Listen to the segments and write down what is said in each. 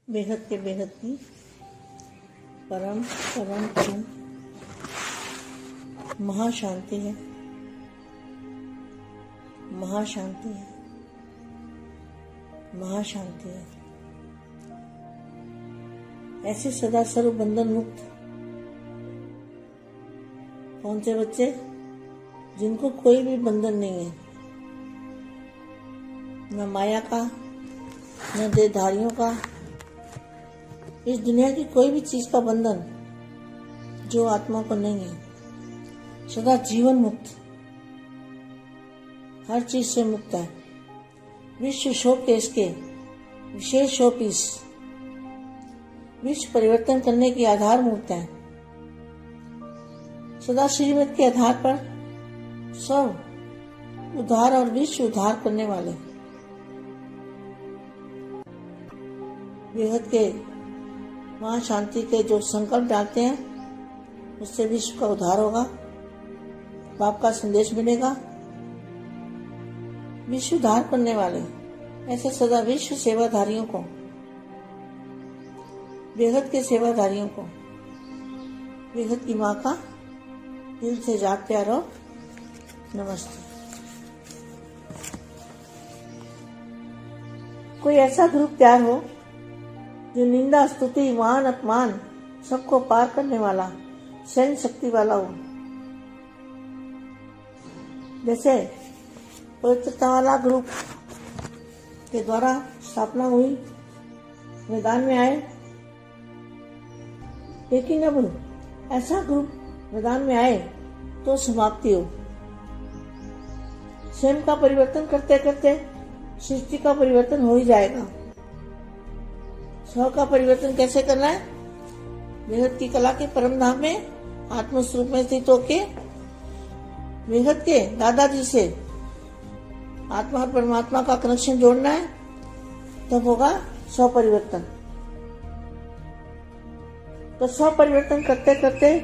बेहद के बेहद की परम परम परम महाशांति है, महाशांति है, महाशांति है। ऐसे सदा सर्व बंधन मुक्त कौन से बच्चे जिनको कोई भी बंधन नहीं है, न माया का, न देहधारियों का, इस दुनिया की कोई भी चीज का बंधन जो आत्मा को नहीं है, सदा जीवन मुक्त, हर चीज से मुक्त है। विश्व शोकेस के विशेष शोपीस, विश्व परिवर्तन करने की आधार मूर्त है। सदा श्रीमत के आधार पर सब उद्धार और विश्व उद्धार करने वाले बेहद के वहां शांति के जो संकल्प डालते हैं उससे विश्व का उद्धार होगा, बाप का संदेश मिलेगा। विश्व उद्धार करने वाले ऐसे सदा विश्व सेवाधारियों को, बेहद के सेवाधारियों को बेहद की माँ का दिल से जात प्यार और नमस्ते। कोई ऐसा ग्रुप तैयार हो जो निंदा स्तुति मान अपमान सबको पार करने वाला सहन शक्ति वाला हो। जैसे पवित्रता वाला ग्रुप के द्वारा स्थापना हुई, मैदान में आए, लेकिन अब ऐसा ग्रुप मैदान में आए तो समाप्ति हो। स्वयं का परिवर्तन करते करते सृष्टि का परिवर्तन हो ही जाएगा। स्व का परिवर्तन कैसे करना है? बेहद की कला के परम धाम में आत्म स्वरूप में स्थित होके बेहद के दादाजी से आत्मा और परमात्मा का कनेक्शन जोड़ना है, तब होगा स्व परिवर्तन। तो स्व परिवर्तन करते करते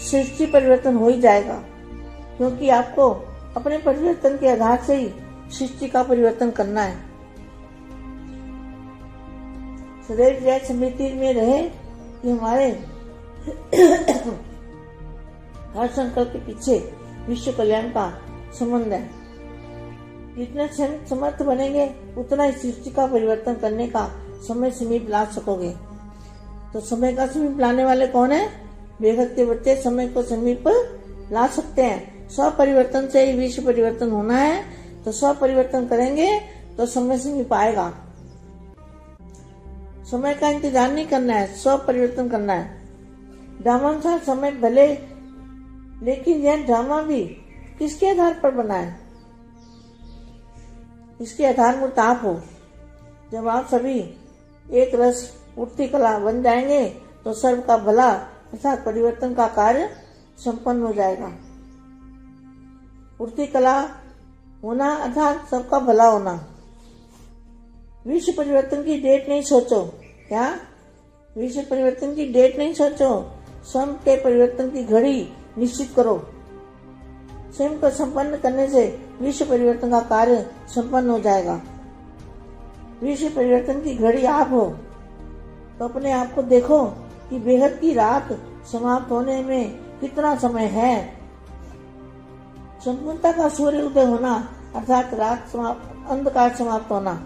सृष्टि परिवर्तन हो ही जाएगा, क्योंकि आपको अपने परिवर्तन के आधार से ही सृष्टि का परिवर्तन करना है। सदैव जय स्मृति में रहे कि हमारे हर संकल्प के पीछे विश्व कल्याण का संबंध है। जितने समर्थ बनेंगे उतना ही सृष्टि का परिवर्तन करने का समय समीप ला सकोगे। तो समय का समीप लाने वाले कौन है? बेहद के बच्चे समय को समीप ला सकते हैं। स्व परिवर्तन से ही विश्व परिवर्तन होना है, तो स्व परिवर्तन करेंगे तो समय समीप आएगा। समय का इंतजार नहीं करना है, स्व परिवर्तन करना है। ड्रामानुसार समय भले, लेकिन यह ड्रामा भी किसके आधार पर बना है? इसके आधार मूर्त आप हो। जब आप सभी एक रस उठती कला बन जाएंगे तो सर्व का भला अर्थात परिवर्तन का कार्य संपन्न हो जाएगा। उठती कला होना अर्थात सबका भला होना। विश्व परिवर्तन की डेट नहीं सोचो। क्या? विश्व परिवर्तन की डेट नहीं सोचो, स्वयं के परिवर्तन की घड़ी निश्चित करो। स्वयं को संपन्न करने से विश्व परिवर्तन का कार्य संपन्न हो जाएगा। विश्व परिवर्तन की घड़ी आप हो, तो अपने आप को देखो कि बेहद की रात समाप्त होने में कितना समय है। संपूर्णता का सूर्य उदय होना अर्थात रात समाप्त, अंधकार समाप्त होना।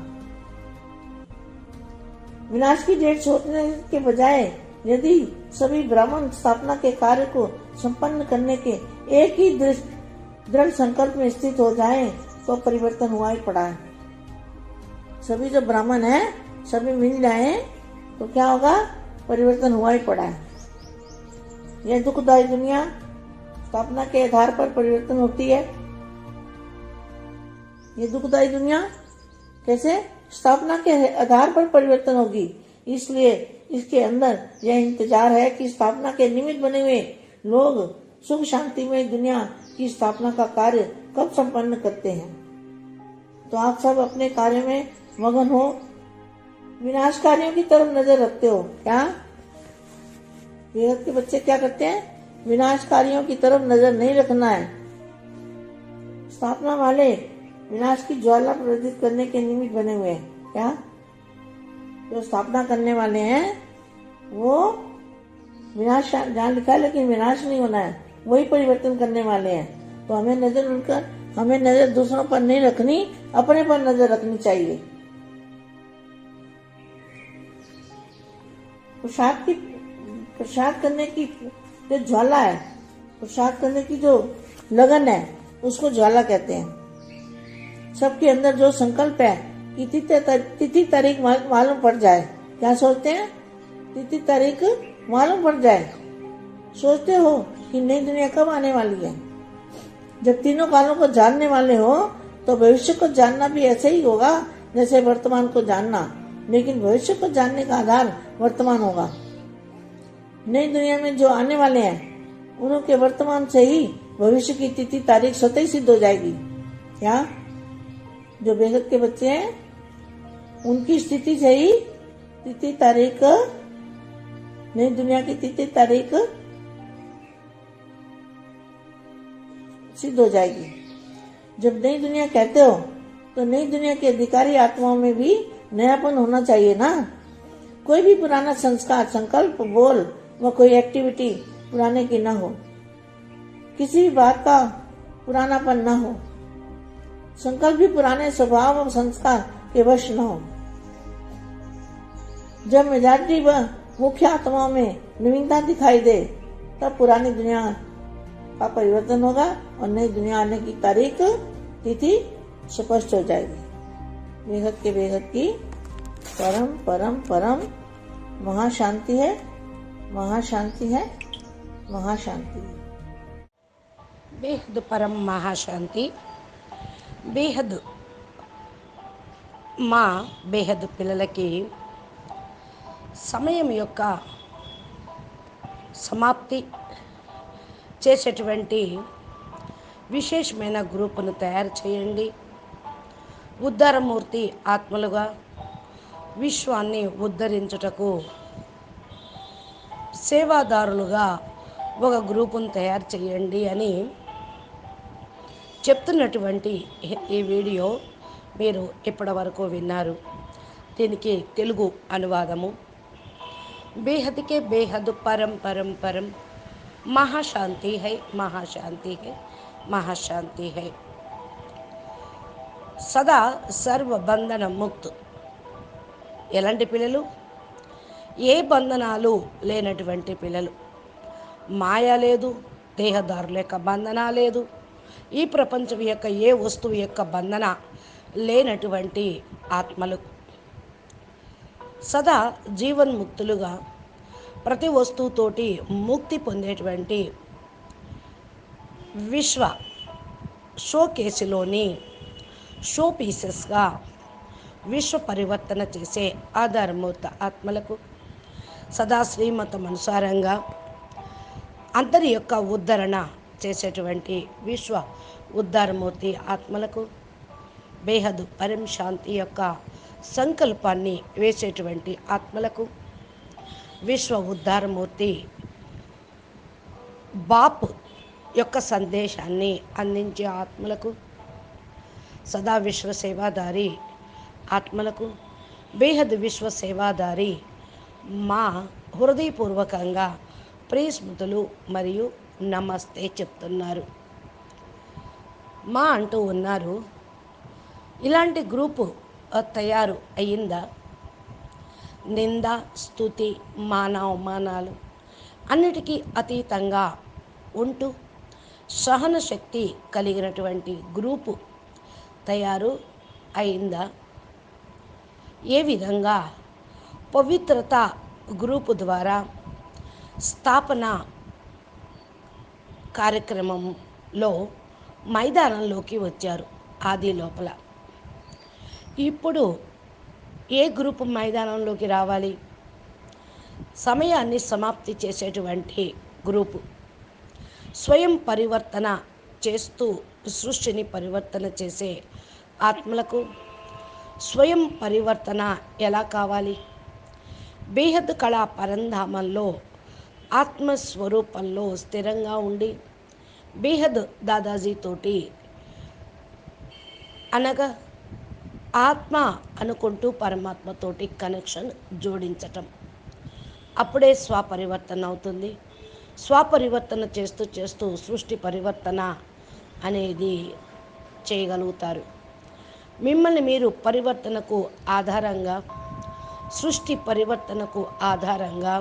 विनाश की डेट सोचने के बजाय यदि सभी ब्राह्मण स्थापना के कार्य को संपन्न करने के एक ही दृढ़ संकल्प में स्थित हो जाएं, तो परिवर्तन हुआ ही पड़ा है। सभी जो ब्राह्मण हैं सभी मिल जाएं तो क्या होगा? परिवर्तन हुआ ही पड़ा है। यह दुखदायी दुनिया स्थापना के आधार पर परिवर्तन होती है। ये दुखदायी दुनिया कैसे? स्थापना के आधार पर परिवर्तन होगी। इसलिए इसके अंदर यह इंतजार है कि स्थापना के निमित्त बने हुए लोग सुख शांति में दुनिया की स्थापना का कार्य कब संपन्न करते हैं। तो आप सब अपने कार्य में मगन हो, विनाशकारियों की तरफ नजर रखते हो। क्या? बेहद के बच्चे क्या करते हैं? विनाशकारियों की तरफ नजर नहीं रखना है। स्थापना वाले विनाश की ज्वाला प्रज्वलित करने के निमित्त बने हुए हैं। क्या? जो स्थापना करने वाले हैं वो विनाश, जहाँ लिखा है लेकिन विनाश नहीं होना है, वही परिवर्तन करने वाले हैं। तो हमें नजर दूसरों पर नहीं रखनी, अपने पर नजर रखनी चाहिए। प्रसाद करने की जो ज्वाला है, प्रसाद करने की जो लगन है, उसको ज्वाला कहते हैं। सबके अंदर जो संकल्प है कि तिथि तारीख मालूम पड़ जाए, क्या सोचते हैं? तिथि तारीख मालूम पड़ जाए। सोचते हो कि नई दुनिया कब आने वाली है? जब तीनों कालों को जानने वाले हो तो भविष्य को जानना भी ऐसे ही होगा जैसे वर्तमान को जानना, लेकिन भविष्य को जानने का आधार वर्तमान होगा। नई दुनिया में जो आने वाले हैं उनके वर्तमान से ही भविष्य की तिथि तारीख स्वतः ही सिद्ध हो जाएगी। क्या? जो बेहद के बच्चे हैं उनकी स्थिति से ही तिथि तारीख, नई दुनिया की तिथि तारीख सिद्ध हो जाएगी। जब नई दुनिया कहते हो तो नई दुनिया के अधिकारी आत्माओं में भी नयापन होना चाहिए ना। कोई भी पुराना संस्कार, संकल्प, बोल व कोई एक्टिविटी पुराने की ना हो, किसी भी बात का पुरानापन ना हो, संकल्प भी पुराने स्वभाव और संस्कार के वश न हो। जब मेजॉरिटी व मुख्य आत्माओं में नवीनता दिखाई दे तब पुरानी दुनिया का परिवर्तन होगा और नई दुनिया आने की तारीख, तिथि स्पष्ट हो जाएगी। बेहद के बेहद की परम परम परम महाशांति है, महाशांति है, महाशांति है। बेहद परम महाशांति, బేహద్ మా బేహద్ పిల్లలకి సమయం యొక్క సమాప్తి చేసేటువంటి విశేషమైన గ్రూపును తయారు చేయండి. ఉద్ధారమూర్తి ఆత్మలుగా విశ్వాన్ని ఉద్ధరించుటకు సేవాదారులుగా ఒక గ్రూపును తయారు చేయండి అని చెప్తున్నటువంటి ఈ వీడియో మీరు ఇప్పటి వరకు విన్నారు. దీనికి తెలుగు అనువాదము. బేహద్ కే బేహద్ పరం పరం పరం మహాశాంతి హై, మహాశాంతి హై, మహాశాంతి హై. సదా సర్వ బంధన ముక్త్. ఎలాంటి పిల్లలు? ఏ బంధనాలు లేనటువంటి పిల్లలు. మాయ లేదు, దేహదారుల యొక్క బంధన లేదు, ఈ ప్రపంచం యొక్క ఏ వస్తువు యొక్క బంధన లేనటువంటి ఆత్మలు. సదా జీవన్ముక్తులుగా ప్రతి వస్తువుతోటి ముక్తి పొందేటువంటి విశ్వ షోకేసులోని షో పీసెస్గా విశ్వ పరివర్తన చేసే ఆధారమూర్త ఆత్మలకు, సదా శ్రీమతం అనుసారంగా అందరి యొక్క ఉద్ధరణ చేసేటువంటి విశ్వ ఉద్ధారమూర్తి ఆత్మలకు, బేహద్ పరం శాంతి యొక్క సంకల్పాన్ని వేసేటువంటి ఆత్మలకు, విశ్వ ఉద్ధారమూర్తి బాప్ యొక్క సందేశాన్ని అందించే ఆత్మలకు, సదా విశ్వ సేవాదారి ఆత్మలకు, బేహద్ విశ్వ సేవాదారి మా హృదయపూర్వకంగా ప్రియస్మృతులు మరియు నమస్తే చెప్తున్నారు. మా అంటూ ఉన్నారు. ఇలాంటి గ్రూపు తయారు అయ్యిందా? నింద, స్తుతి, మానవమానాలు అన్నిటికీ అతీతంగా ఉంటూ సహన శక్తి కలిగినటువంటి గ్రూపు తయారు అయిందా? ఏ విధంగా పవిత్రత గ్రూపు ద్వారా స్థాపన కార్యక్రమంలో మైదానంలోకి వచ్చారు ఆది లోపల. ఇప్పుడు ఏ గ్రూపు మైదానంలోకి రావాలి? సమయాన్ని సమాప్తి చేసేటువంటి గ్రూపు, స్వయం పరివర్తన చేస్తూ సృష్టిని పరివర్తన చేసే ఆత్మలకు స్వయం పరివర్తన ఎలా కావాలి? బేహద్ కళా పరంధామంలో ఆత్మస్వరూపంలో స్థిరంగా ఉండి బేహద్ దాదాజీ తోటి అనగా ఆత్మ అనుకుంటూ పరమాత్మతోటి కనెక్షన్ జోడించటం. అప్పుడే స్వపరివర్తన అవుతుంది. స్వపరివర్తన చేస్తూ చేస్తూ సృష్టి పరివర్తన అనేది చేయగలుగుతారు. మిమ్మల్ని మీరు పరివర్తనకు ఆధారంగా, సృష్టి పరివర్తనకు ఆధారంగా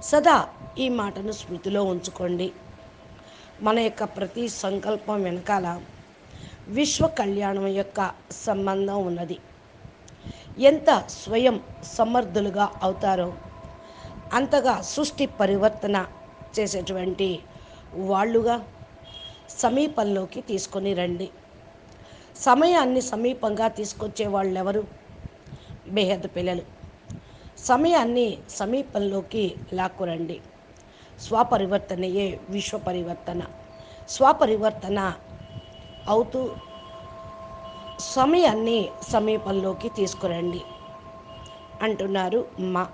సదా ఈ మాటను స్మృతిలో ఉంచుకోండి. మన యొక్క ప్రతి సంకల్పం వెనకాల విశ్వ కళ్యాణం యొక్క సంబంధం ఉన్నది. ఎంత స్వయం సమర్థులుగా అవుతారో అంతగా సృష్టి పరివర్తన చేసేటువంటి వాళ్ళుగా సమీపంలోకి తీసుకొని రండి. సమయాన్ని సమీపంగా తీసుకొచ్చే వాళ్ళు ఎవరు? బేహద్ పిల్లలు. సమయాన్ని సమీపంలోకి లాక్కురండి. స్వపరివర్తనయే విశ్వ పరివర్తన. స్వపరివర్తన అవుతూ సమయాన్ని సమీపంలోకి తీసుకురండి అంటున్నారు మా.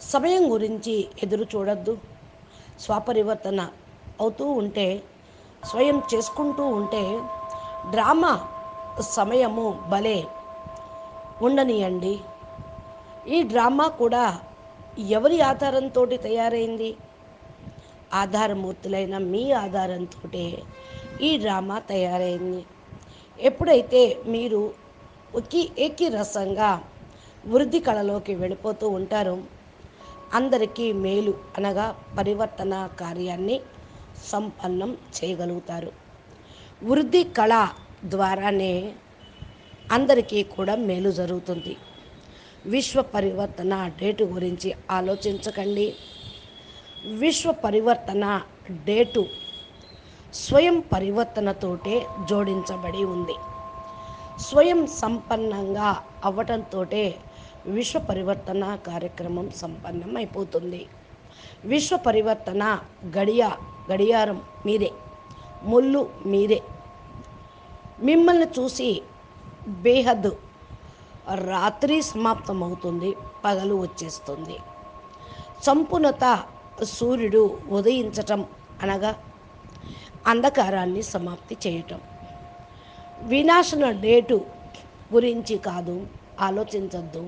సమయం గురించి ఎదురు చూడొద్దు. స్వపరివర్తన అవుతూ ఉంటే, స్వయం చేసుకుంటూ ఉంటే డ్రామా సమయము భలే ఉండనియండి. ఈ డ్రామా కూడా ఎవరి ఆధారంతో తయారైంది? ఆధారమూర్తులైన మీ ఆధారంతో ఈ డ్రామా తయారైంది. ఎప్పుడైతే మీరు ఏకీరసంగా వృద్ధి కళలోకి వెళ్ళిపోతూ ఉంటారో అందరికీ మేలు అనగా పరివర్తన కార్యాన్ని సంపన్నం చేయగలుగుతారు. వృద్ధి కళ ద్వారానే అందరికీ కూడా మేలు జరుగుతుంది. విశ్వ పరివర్తన డేటు గురించి ఆలోచించకండి. విశ్వ పరివర్తన డేటు స్వయం పరివర్తనతోటే జోడించబడి ఉంది. స్వయం సంపన్నంగా అవ్వటంతో విశ్వ పరివర్తన కార్యక్రమం సంపన్నం అయిపోతుంది. విశ్వ పరివర్తన గడియారం మీరే, ముళ్ళు మీరే. మిమ్మల్ని చూసి బేహద్ రాత్రి సమాప్తమవుతుంది, పగలు వచ్చేస్తుంది. సంపూర్ణత సూర్యుడు ఉదయించటం అనగా అంధకారాన్ని సమాప్తి చేయటం. వినాశన డేటు గురించి కాదు, ఆలోచించద్దు.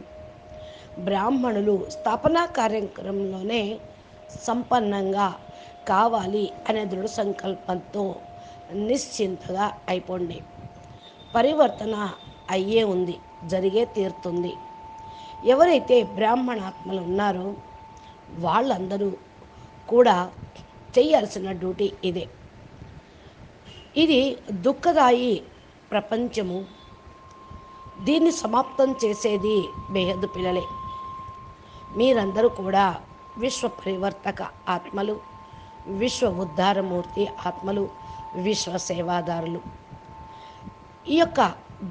బ్రాహ్మణులు స్థాపనా కార్యక్రమంలోనే సంపన్నంగా కావాలి అనే దృఢ సంకల్పంతో నిశ్చింతగా అయిపోండి. పరివర్తన అయ్యే ఉంది, జరిగే తీరుతుంది. ఎవరైతే బ్రాహ్మణాత్మలు ఉన్నారో వాళ్ళందరూ కూడా చేయాల్సిన డ్యూటీ ఇదే. ఇది దుఃఖదాయి ప్రపంచము. దీన్ని సమాప్తం చేసేది బేహద్దు పిల్లలే. మీరందరూ కూడా విశ్వ పరివర్తక ఆత్మలు, విశ్వ ఉద్ధారమూర్తి ఆత్మలు, విశ్వ సేవాదారులు. ఈ యొక్క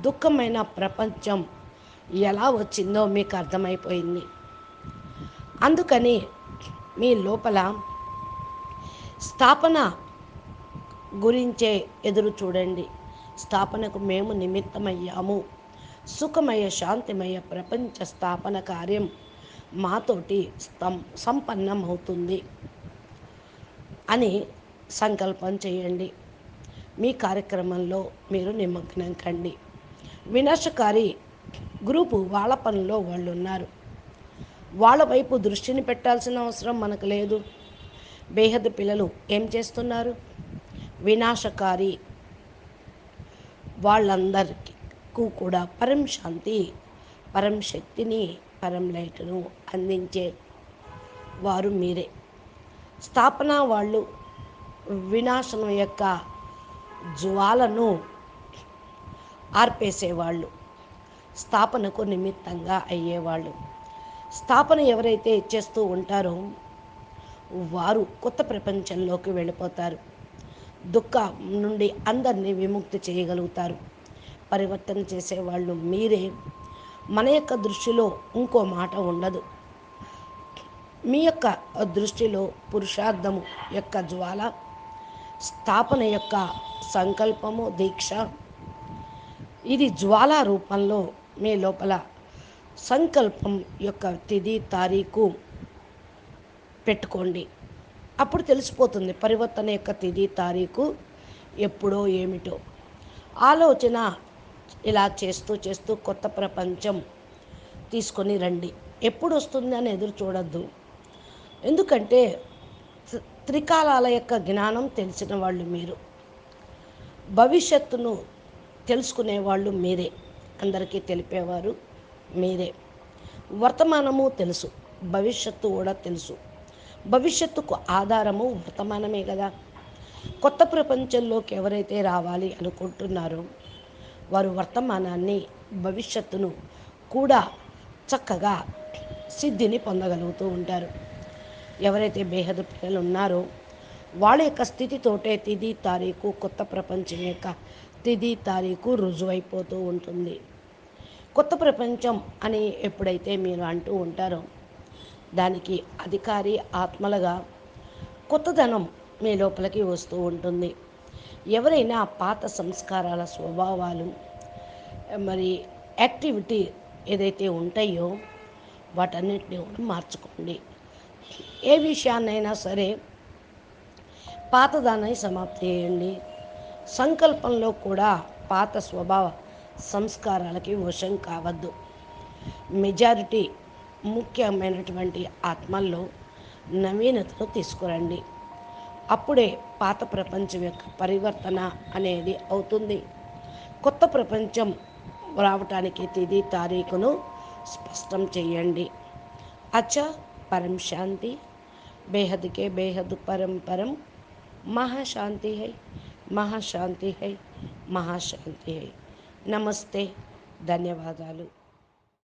దుఃఖమైన ప్రపంచం ఎలా వచ్చిందో మీకు అర్థమైపోయింది. అందుకని మీ లోపల స్థాపన గురించే ఎదురు చూడండి. స్థాపనకు మేము నిమిత్తమయ్యాము. సుఖమయ శాంతిమయ ప్రపంచ స్థాపన కార్యం మాతోటి సంపన్నమవుతుంది అని సంకల్పం చేయండి. మీ కార్యక్రమంలో మీరు నిమగ్నం కండి. వినాశకారి గ్రూపు వాళ్ళ పనిలో వాళ్ళు ఉన్నారు. వాళ్ళ వైపు దృష్టిని పెట్టాల్సిన అవసరం మనకు లేదు. బేహద్ పిల్లలు ఏం చేస్తున్నారు? వినాశకారి వాళ్ళందరికీ కూడా పరం శాంతి, పరం శక్తిని, పరం లైట్ను అందించే వారు మీరే. స్థాపన వాళ్ళు వినాశనం యొక్క జ్వాలను ఆర్పేసేవాళ్ళు, స్థాపనకు నిమిత్తంగా అయ్యేవాళ్ళు. స్థాపన ఎవరైతే చేస్తూ ఉంటారో వారు కొత్త ప్రపంచంలోకి వెళ్ళిపోతారు. దుఃఖం నుండి అందరినీ విముక్తి చేయగలుగుతారు. పరివర్తన చేసేవాళ్ళు మీరే. మన యొక్క దృష్టిలో ఇంకో మాట ఉండదు. మీ యొక్క దృష్టిలో పురుషార్థము యొక్క జ్వాల, స్థాపన యొక్క సంకల్పము, దీక్ష, ఇది జ్వాలా రూపంలో మీ లోపల సంకల్పం యొక్క తిథి తారీఖు పెట్టుకోండి. అప్పుడు తెలిసిపోతుంది పరివర్తన యొక్క తిథి తారీఖు ఎప్పుడో ఏమిటో. ఆలోచన ఇలా చేస్తూ చేస్తూ కొత్త ప్రపంచం తీసుకొని రండి. ఎప్పుడు వస్తుంది అని ఎదురు చూడొద్దు. ఎందుకంటే త్రికాలాల యొక్క జ్ఞానం తెలిసిన వాళ్ళు మీరు. భవిష్యత్తును తెలుసుకునేవాళ్ళు మీరే. అందరికీ తెలిపేవారు మీరే. వర్తమానము తెలుసు, భవిష్యత్తు కూడా తెలుసు. భవిష్యత్తుకు ఆధారము వర్తమానమే కదా. కొత్త ప్రపంచంలోకి ఎవరైతే రావాలి అనుకుంటున్నారో వారు వర్తమానాన్ని, భవిష్యత్తును కూడా చక్కగా సిద్ధిని పొందగలుగుతూ ఉంటారు. ఎవరైతే బేహదు పిల్లలు ఉన్నారో వాళ్ళ యొక్క స్థితితోటే తిథి తారీఖు, కొత్త ప్రపంచం యొక్క తిథి తారీఖు రుజువైపోతూ ఉంటుంది. కొత్త ప్రపంచం అని ఎప్పుడైతే మీరు అంటూ ఉంటారో దానికి అధికారి ఆత్మలుగా కొత్తదనం మీ లోపలికి వస్తూ ఉంటుంది. ఎవరైనా పాత సంస్కారాల స్వభావాలు మరి యాక్టివిటీ ఏదైతే ఉంటాయో వాటన్నిటిని కూడా మార్చుకోండి. ఏ విషయాన్నైనా సరే పాతదాన్ని సమాప్తి చేయండి. సంకల్పంలో కూడా పాత స్వభావ సంస్కారాలకి వశం కావద్దు. మెజారిటీ ముఖ్యమైనటువంటి ఆత్మల్లో నవీనతను తీసుకురండి. అప్పుడే పాత ప్రపంచం యొక్క పరివర్తన అనేది అవుతుంది. కొత్త ప్రపంచం రావటానికి తిథి తారీఖును స్పష్టం చేయండి. అచ్చా, పరం శాంతి. बेहद के बेहद परम परम महाशांति है, महाशांति है, महाशांति है. नमस्ते, ధన్యవాదాలు.